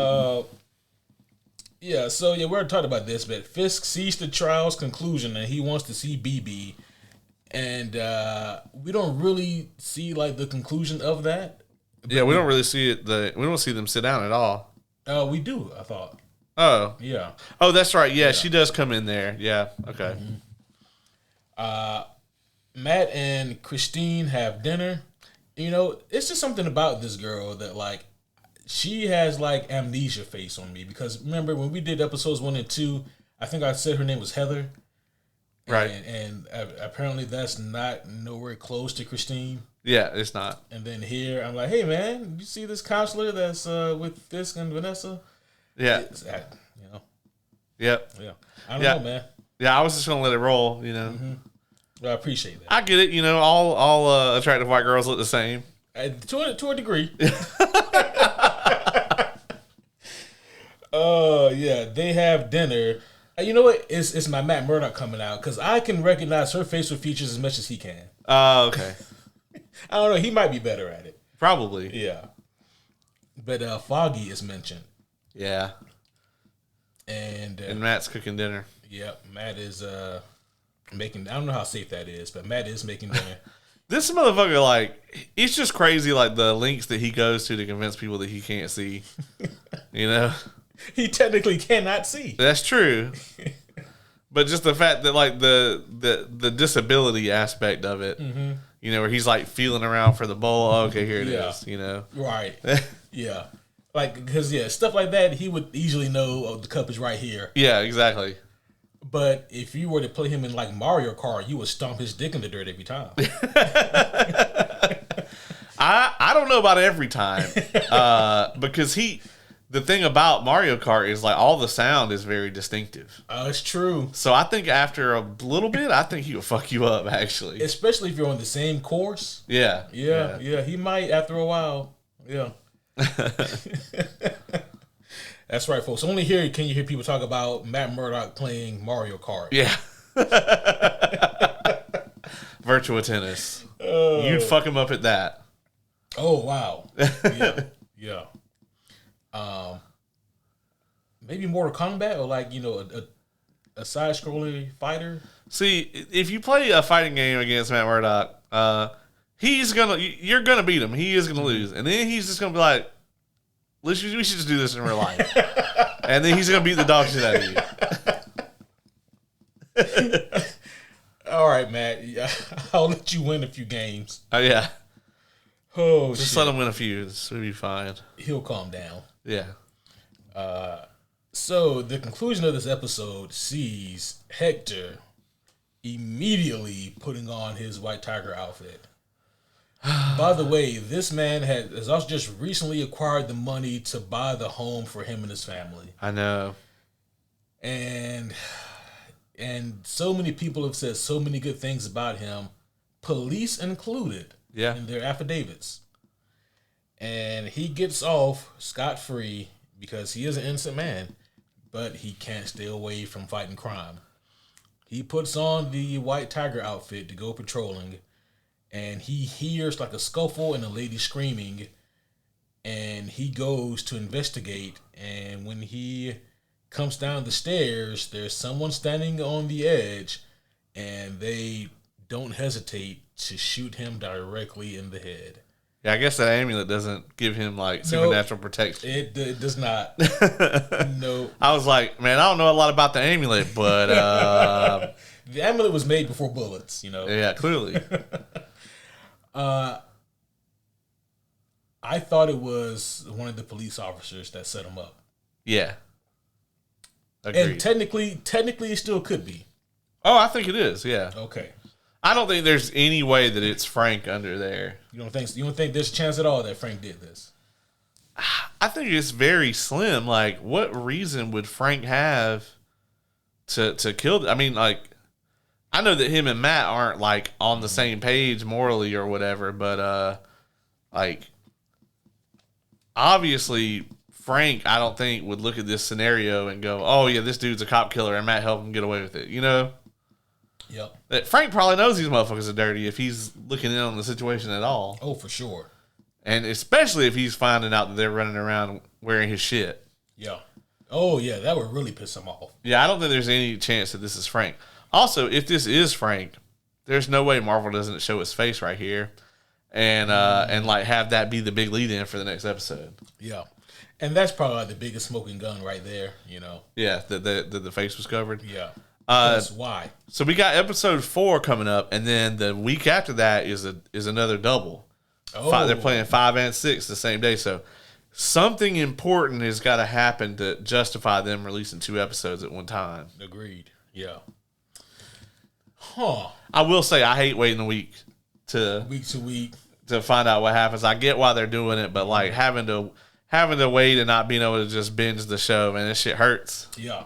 already talked about this, but Fisk sees the trial's conclusion and he wants to see BB. And we don't really see like the conclusion of that. Yeah, we don't really see it. We don't see them sit down at all. We do, I thought. Oh. Yeah. Oh, that's right. Yeah, she does come in there. Yeah. Okay. Matt and Christine have dinner. It's just something about this girl that like she has like amnesia face on me, because remember when we did episodes 1 and 2, I think I said her name was Heather. Right. And apparently that's not nowhere close to Christine. Yeah, it's not. And then here I'm like, hey man, you see this counselor that's with Fisk and Vanessa? Yeah. Yep. Yeah. I don't know, man. Yeah, I was just gonna let it roll. Well, I appreciate that. I get it. All attractive white girls look the same. To a degree. Yeah, they have dinner. You know what? It's my Matt Murdock coming out, because I can recognize her facial features as much as he can. Oh, okay. I don't know. He might be better at it. Probably. Yeah. But Foggy is mentioned. Yeah. And Matt's cooking dinner. Yep. Matt is making... I don't know how safe that is, but Matt is making dinner. This motherfucker, like, it's just crazy, like, the lengths that he goes to convince people that he can't see. He technically cannot see. That's true. But just the fact that, like, the disability aspect of it, where he's, like, feeling around for the bowl. Oh, okay, here it is, Right. Yeah. Like, because, stuff like that, he would easily know, the cup is right here. Yeah, exactly. But if you were to play him in like Mario Kart, you would stomp his dick in the dirt every time. I don't know about every time, because the thing about Mario Kart is like all the sound is very distinctive. It's true. So I think after a little bit, I think he will fuck you up actually. Especially if you're on the same course. Yeah. He might after a while. Yeah. That's right, folks. Only here can you hear people talk about Matt Murdock playing Mario Kart. Yeah. Virtua Tennis. You'd fuck him up at that. Oh, wow. Yeah. Maybe Mortal Kombat or like, a side-scrolling fighter. See, if you play a fighting game against Matt Murdock, you're gonna beat him. He is gonna lose. And then he's just gonna be like, we should just do this in real life. And then he's going to beat the dog shit out of you. All right, Matt. I'll let you win a few games. Oh, yeah. Oh, just let him win a few. This will be fine. He'll calm down. Yeah. So the conclusion of this episode sees Hector immediately putting on his White Tiger outfit. By the way, this man has also just recently acquired the money to buy the home for him and his family. I know. And so many people have said so many good things about him, police included, in their affidavits. And he gets off scot-free because he is an innocent man, but he can't stay away from fighting crime. He puts on the White Tiger outfit to go patrolling, and he hears like a scuffle and a lady screaming, and he goes to investigate. And when he comes down the stairs, there's someone standing on the edge, and they don't hesitate to shoot him directly in the head. Yeah, I guess that amulet doesn't give him like supernatural protection. It does not. No. I was like, man, I don't know a lot about the amulet, but the amulet was made before bullets, Yeah, clearly. I thought it was one of the police officers that set him up. Yeah. Agreed. And technically it still could be. Oh, I think it is, yeah. Okay. I don't think there's any way that it's Frank under there. You don't think there's a chance at all that Frank did this? I think it's very slim. Like, what reason would Frank have to kill? I mean, like, I know that him and Matt aren't like on the same page morally or whatever, but like, obviously Frank, I don't think would look at this scenario and go, "Oh yeah, this dude's a cop killer," and Matt helped him get away with it. Yep. Frank probably knows these motherfuckers are dirty if he's looking in on the situation at all. Oh, for sure. And especially if he's finding out that they're running around wearing his shit. Yeah. Oh yeah, that would really piss him off. Yeah, I don't think there's any chance that this is Frank. Also, if this is Frank, there's no way Marvel doesn't show his face right here, and like have that be the big lead-in for the next episode. Yeah, and that's probably like the biggest smoking gun right there. Yeah, the face was covered. Yeah. That's why. So we got episode 4 coming up, and then the week after that is another double. Oh. They're playing 5 and 6 the same day, so something important has got to happen to justify them releasing 2 episodes at one time. Agreed. Yeah. Huh. I will say I hate waiting a week to week to find out what happens. I get why they're doing it, but like having to wait and not being able to just binge the show, man, this shit hurts. Yeah.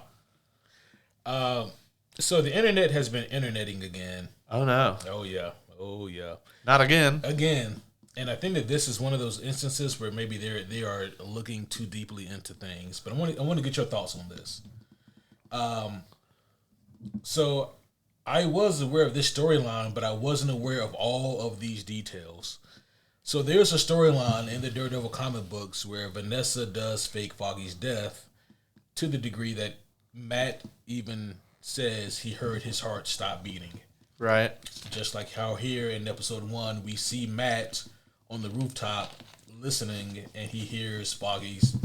So the internet has been interneting again. Oh no. Oh yeah. Not again. And I think that this is one of those instances where maybe they are looking too deeply into things. But I want to get your thoughts on this. So I was aware of this storyline, but I wasn't aware of all of these details. So there's a storyline in the Daredevil comic books where Vanessa does fake Foggy's death to the degree that Matt even says he heard his heart stop beating. Right. Just like how here in episode 1, we see Matt on the rooftop listening and he hears Foggy's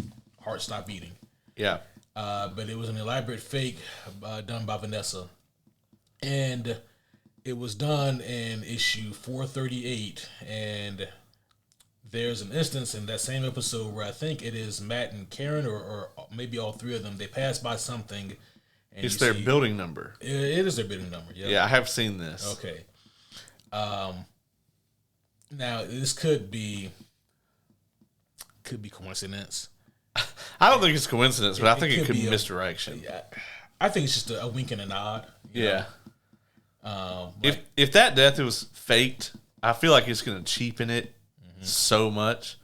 heart stop beating. Yeah. But it was an elaborate fake done by Vanessa. And it was done in issue 438. And there's an instance in that same episode where I think it is Matt and Karen or maybe all 3 of them, they pass by something And it's their building number. It is their building number. Yep. Yeah, I have seen this. Okay. Now this could be coincidence. I don't think it's coincidence, but I think it could be misdirection. I think it's just a wink and a nod. Yeah. If that death was faked, I feel like it's going to cheapen it so much.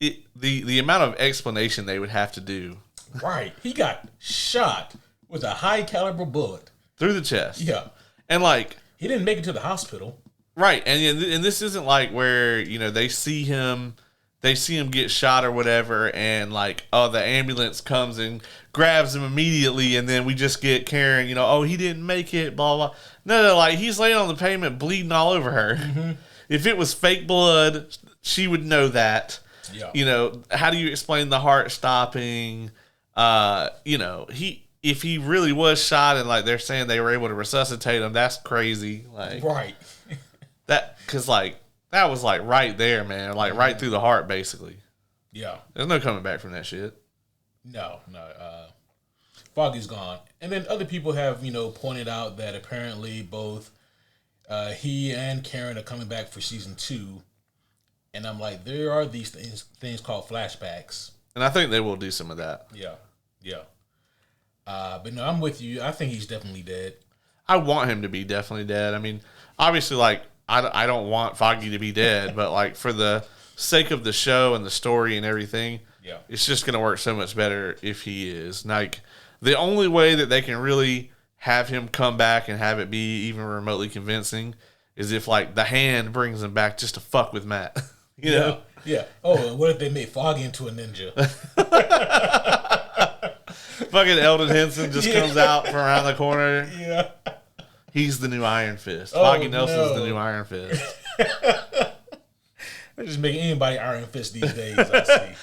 The amount of explanation they would have to do. Right. He got shot with a high caliber bullet through the chest. Yeah. And like he didn't make it to the hospital. Right. And this isn't like where, they see him get shot or whatever, and like, oh, the ambulance comes and grabs him immediately, and then we just get Karen, oh, he didn't make it, blah, blah. No, like, he's laying on the pavement bleeding all over her. Mm-hmm. If it was fake blood, she would know that. Yeah. How do you explain the heart stopping? If he really was shot and like they're saying they were able to resuscitate him, that's crazy. Like, right. Because like, that was like right there, man. Like right through the heart, basically. Yeah. There's no coming back from that shit. No. Foggy's gone. And then other people have, pointed out that apparently both he and Karen are coming back for season 2. And I'm like, there are these things called flashbacks. And I think they will do some of that. Yeah. But no, I'm with you. I think he's definitely dead. I want him to be definitely dead. I mean, obviously, like, I don't want Foggy to be dead, but like for the sake of the show and the story and everything, it's just going to work so much better if he is. Like, the only way that they can really have him come back and have it be even remotely convincing is if like the Hand brings him back just to fuck with Matt. you know? Yeah. Oh, what if they made Foggy into a ninja? Fucking Eldon Henson just comes out from around the corner. Yeah. He's the new Iron Fist. Foggy Nelson's the new Iron Fist. They're just making anybody Iron Fist these days, I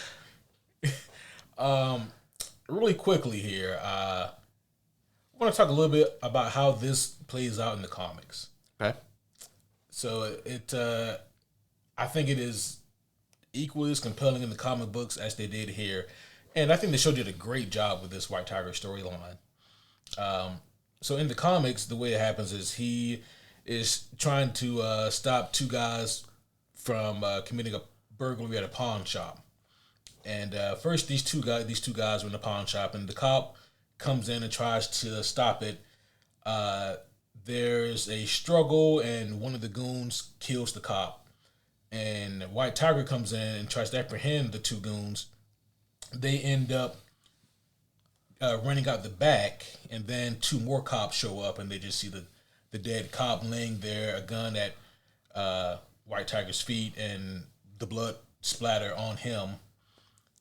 see. Really quickly here, I want to talk a little bit about how this plays out in the comics. Okay. So I think it is equally as compelling in the comic books as they did here. And I think the show did a great job with this White Tiger storyline. So in the comics, the way it happens is he is trying to stop two guys from committing a burglary at a pawn shop. And first, these two guys were in the pawn shop, and the cop comes in and tries to stop it. There's a struggle, and one of the goons kills the cop. And White Tiger comes in and tries to apprehend the two goons. They end up running out the back, and then two more cops show up, and they just see the dead cop laying there, a gun at White Tiger's feet, and the blood splatter on him.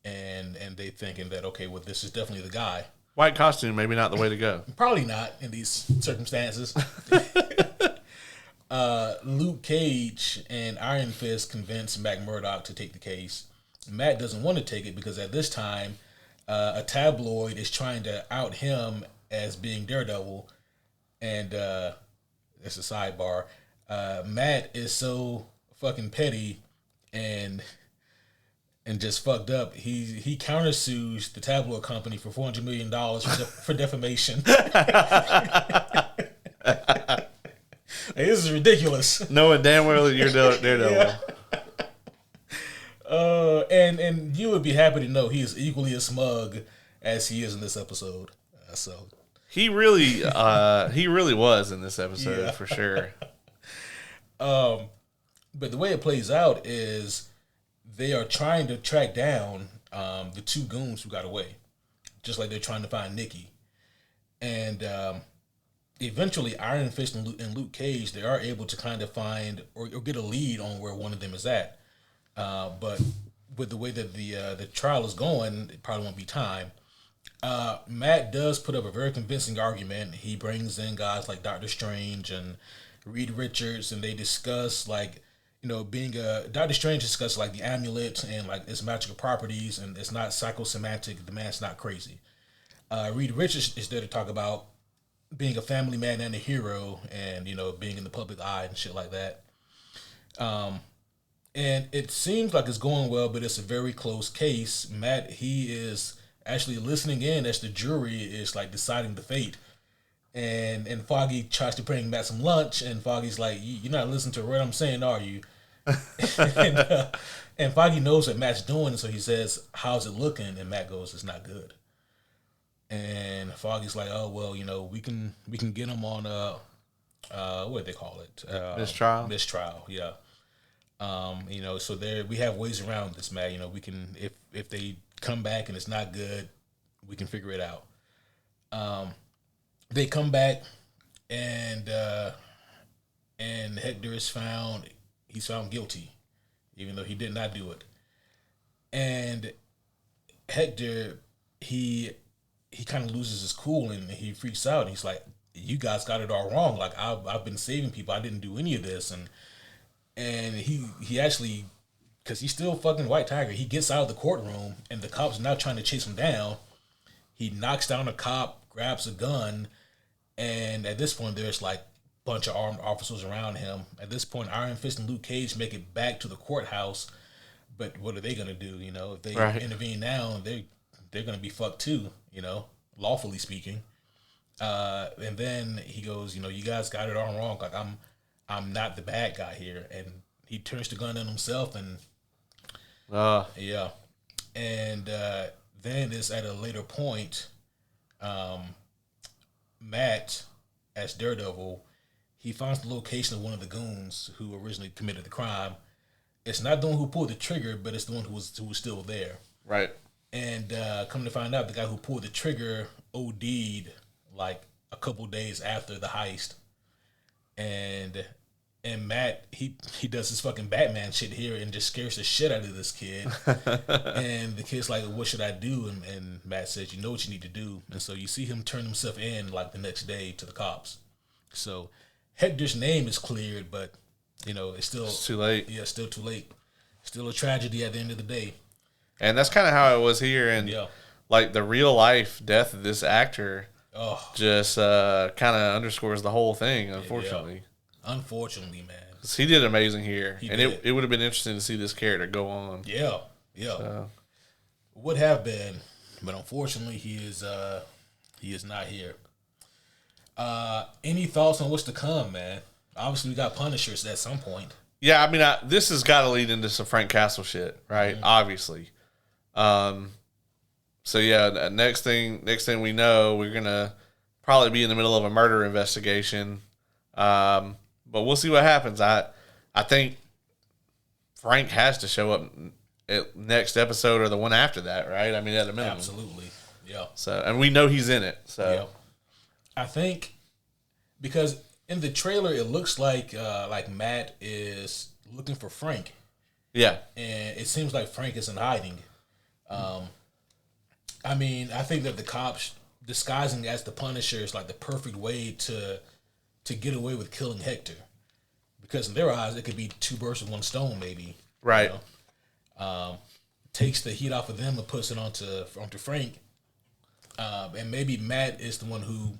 And they thinking that, okay, well, this is definitely the guy. White costume, maybe not the way to go. Probably not in these circumstances. Luke Cage and Iron Fist convince Matt Murdock to take the case. Matt doesn't want to take it because at this time, a tabloid is trying to out him as being Daredevil. And it's a sidebar. Matt is so fucking petty and just fucked up. He countersues the tabloid company for $400 million for defamation. Hey, this is ridiculous. Knowing damn well that you're Daredevil. Yeah. And you would be happy to know he is equally as smug as he is in this episode. So he really was in this episode for sure. But the way it plays out is they are trying to track down the two goons who got away, just like they're trying to find Nikki. And eventually, Iron Fist and Luke Cage, they are able to kind of find or get a lead on where one of them is at. But with the way that the trial is going, it probably won't be time. Matt does put up a very convincing argument. He brings in guys like Doctor Strange and Reed Richards, and they discuss Doctor Strange discusses like the amulet and like its magical properties, and it's not psychosomatic. The man's not crazy. Reed Richards is there to talk about being a family man and a hero, and being in the public eye and shit like that. And it seems like it's going well, but it's a very close case. Matt, he is actually listening in as the jury is like deciding the fate And Foggy tries to bring Matt some lunch, and Foggy's like, "You're not listening to what I'm saying, are you?" and Foggy knows what Matt's doing, so he says, "How's it looking?" And Matt goes, "It's not good." And Foggy's like, "Oh well, we can get him on what do they call it? Mistrial. Mistrial, yeah. So there we have ways around this, Matt. We can if they come back and it's not good, we can figure it out." They come back, and Hector is found. He's found guilty, even though he did not do it. And Hector, he kind of loses his cool and he freaks out. He's like, "You guys got it all wrong. Like I've been saving people. I didn't do any of this." And he actually, because he's still fucking White Tiger, he gets out of the courtroom and the cops are now trying to chase him down. He knocks down a cop, grabs a gun, and at this point there's like a bunch of armed officers around him. At this point, Iron Fist and Luke Cage make it back to the courthouse, but what are they gonna do? If they intervene now, they're gonna be fucked too. Lawfully speaking. And then he goes, "You guys got it all wrong. Like I'm not the bad guy here." And he turns the gun on himself, and yeah. And then it's at a later point, Matt, as Daredevil, he finds the location of one of the goons who originally committed the crime. It's not the one who pulled the trigger, but it's the one who was still there. Right. And come to find out, the guy who pulled the trigger OD'd like a couple days after the heist. And Matt, he does his fucking Batman shit here and just scares the shit out of this kid. And the kid's like, "What should I do?" And Matt says, "You know what you need to do." And so you see him turn himself in like the next day to the cops. So Hector's name is cleared, but it's too late. Yeah, still too late. Still a tragedy at the end of the day. And that's kind of how it was here. And like the real life death of this actor just kind of underscores the whole thing, unfortunately. Unfortunately, man. 'Cause he did amazing here. It would have been interesting to see this character go on. Yeah. So. Would have been, but unfortunately he is not here. Any thoughts on what's to come, man? Obviously we got Punishers at some point. Yeah, I mean, this has got to lead into some Frank Castle shit, right? Mm-hmm. Obviously. So yeah, next thing we know, we're gonna probably be in the middle of a murder investigation. But we'll see what happens. I think Frank has to show up at next episode or the one after that, right? I mean, at a minimum. Absolutely. Yeah. So, and we know he's in it. So, yeah. I think because in the trailer it looks like Matt is looking for Frank. Yeah. And it seems like Frank is in hiding. I mean, I think that the cops disguising as the Punisher is like the perfect way to get away with killing Hector, because in their eyes it could be two birds with one stone, maybe. Right. Takes the heat off of them and puts it onto Frank, and maybe Matt is the one who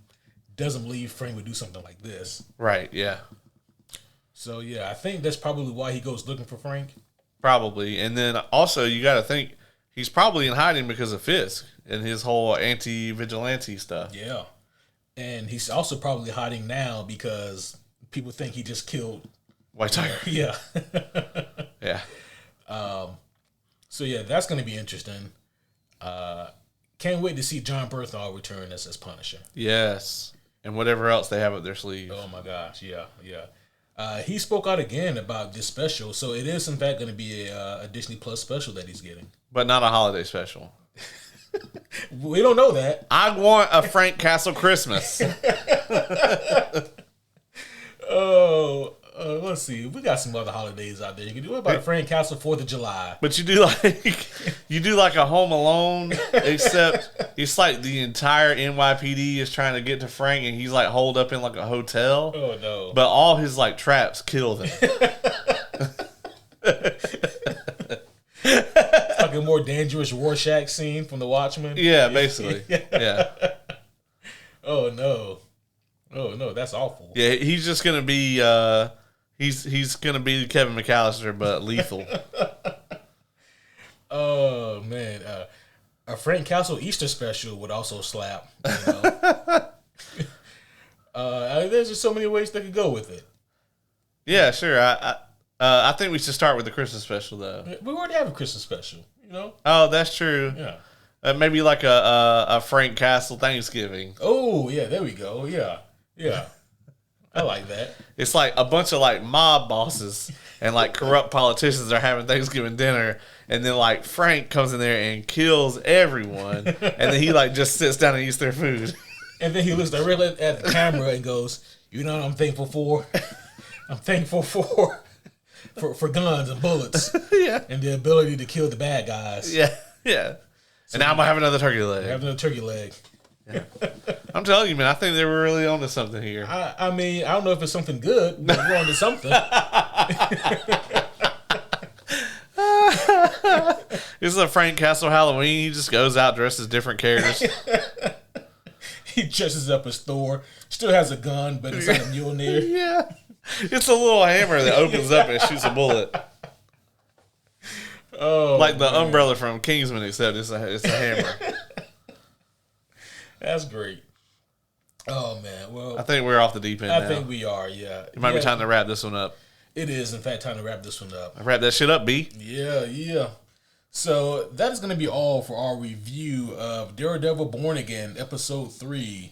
doesn't believe Frank would do something like this. Right. Yeah. So yeah, I think that's probably why he goes looking for Frank. Probably, and then also you got to think he's probably in hiding because of Fisk and his whole anti-vigilante stuff. Yeah. And he's also probably hiding now because people think he just killed White Tiger. Yeah. Yeah. So yeah, that's going to be interesting. Can't wait to see John Bernthal return as Punisher. Yes. And whatever else they have up their sleeve. Oh my gosh, yeah. He spoke out again about this special, so it is in fact going to be a Disney Plus special that he's getting. But not a holiday special. We don't know that. I want a Frank Castle Christmas. Let's see. We got some other holidays out there. You can do. What about a Frank Castle 4th of July? But you do like a Home Alone, except it's like the entire NYPD is trying to get to Frank, and he's like holed up in like a hotel. Oh no! But all his like traps kill them. Like a more dangerous Rorschach scene from The Watchmen. Yeah, basically. Yeah. Oh no, that's awful. Yeah, he's just gonna be he's gonna be Kevin McAllister, but lethal. Oh man, a Frank Castle Easter special would also slap. You know? There's just so many ways they could go with it. Yeah, sure. I think we should start with the Christmas special, though. We already have a Christmas special, you know? Oh, that's true. Yeah. Maybe like a Frank Castle Thanksgiving. Oh, yeah, there we go. Yeah. Yeah. I like that. It's like a bunch of like mob bosses and like corrupt politicians are having Thanksgiving dinner, and then like Frank comes in there and kills everyone, and then he like just sits down and eats their food. And then he looks directly at the camera and goes, "You know what I'm thankful for? I'm thankful for guns and bullets, Yeah, and the ability to kill the bad guys." yeah. And now I'm gonna have another turkey leg. Have another turkey leg. Yeah. I'm telling you, man. I think they were really onto something here. I mean, I don't know if it's something good, but we're onto something. This is a Frank Castle Halloween. He just goes out dressed as different characters. He dresses up as Thor. Still has a gun, but it's like a Mjolnir. Yeah, it's a little hammer that opens up and shoots a bullet. Oh, like the umbrella from Kingsman, except it's a hammer. That's great. Oh man, well, I think we're off the deep end. I think we are. Yeah, It might be time to wrap this one up. It is, in fact, time to wrap this one up. Wrap that shit up, B. Yeah. So that is going to be all for our review of Daredevil Born Again, Episode 3.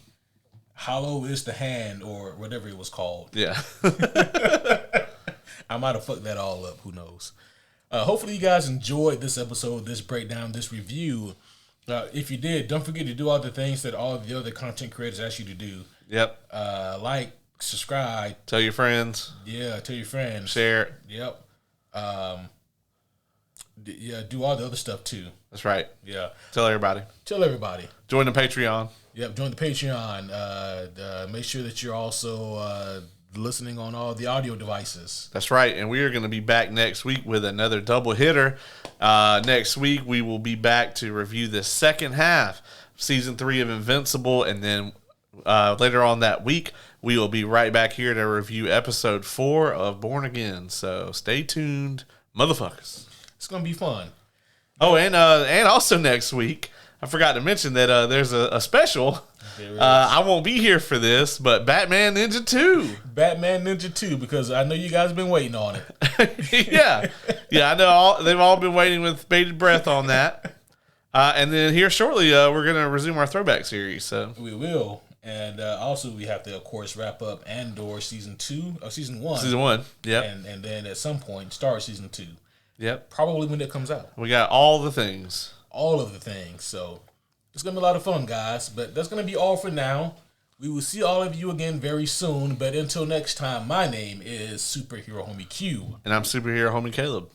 Hollow is the Hand, or whatever it was called. Yeah. I might have fucked that all up. Who knows? Hopefully you guys enjoyed this episode, this breakdown, this review. If you did, don't forget to do all the things that all the other content creators ask you to do. Yep. Like, subscribe. Tell your friends. Yeah, tell your friends. Share it. Yep. Do all the other stuff too. That's right. Yeah. Tell everybody. Join the Patreon. Yep, join the Patreon. Make sure that you're also listening on all the audio devices. That's right. And we are going to be back next week with another double hitter. Next week, we will be back to review the second half of Season 3 of Invincible. And then later on that week, we will be right back here to review Episode 4 of Born Again. So stay tuned, motherfuckers. It's going to be fun. Oh, and also next week, I forgot to mention that there's a special. I won't be here for this, but Batman Ninja 2. Batman Ninja 2, because I know you guys have been waiting on it. Yeah, I know they've all been waiting with bated breath on that. And then here shortly, we're going to resume our throwback series. So we will. And also we have to, of course, wrap up Andor Season 1. Season 1, yeah. And then at some point, start Season 2. Yep. Probably when it comes out. We got all the things. All of the things. So it's going to be a lot of fun, guys. But that's going to be all for now. We will see all of you again very soon. But until next time, my name is Superhero Homie Q. And I'm Superhero Homie Caleb.